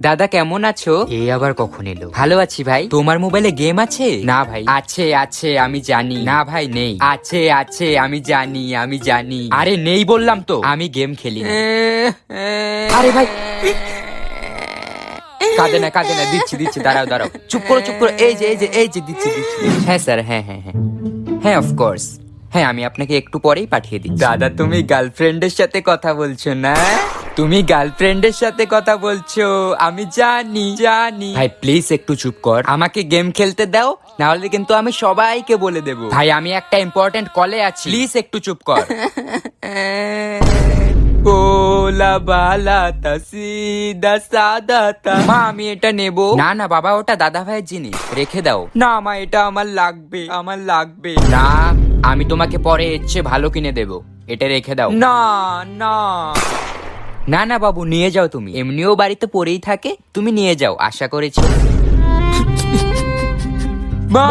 দাদা কেমন আছো? এই আবার কখন এলো? ভালো আছি ভাই। তোমার মোবাইলে গেম আছে? না ভাই। আছে আছে আমি জানি। না ভাই নেই। আছে আছে আমি জানি। আরে নেই বললাম তো। আমি গেম খেলি না। আরে ভাই কাঁদে না দিচ্ছি দাঁড়াও চুপ করো এই যে দিচ্ছি হ্যাঁ স্যার হ্যাঁ অফকোর্স হ্যাঁ আমি আপনাকে একটু পরেই পাঠিয়ে দিচ্ছি। দাদা তুমি গার্লফ্রেন্ডের সাথে কথা বলছো না? তুমি গার্লফ্রেন্ডের সাথে কথা বলছো আমি জানি ভাই প্লিজ একটু চুপ কর, আমাকে গেম খেলতে দাও, না হলে কিন্তু আমি সবাইকে বলে দেব। ভাই আমি একটা ইম্পর্টেন্ট কলে আছি, প্লিজ একটু চুপ কর। কোলা বালা তা সিদা সাদা তা। মা আমি এটা নেব না বাবা, ওটা দাদা ভাইয়ের জিনিস, রেখে দাও না মা, এটা আমার লাগবে না, আমি তোমাকে পরে এর চেয়ে ভালো কিনে দেব, এটা রেখে দাও। না বাবু নিয়ে যাও, তুমি এমনিও বাড়িতে পড়েই থাকে, তুমি নিয়ে যাও, আশা করেছি। মা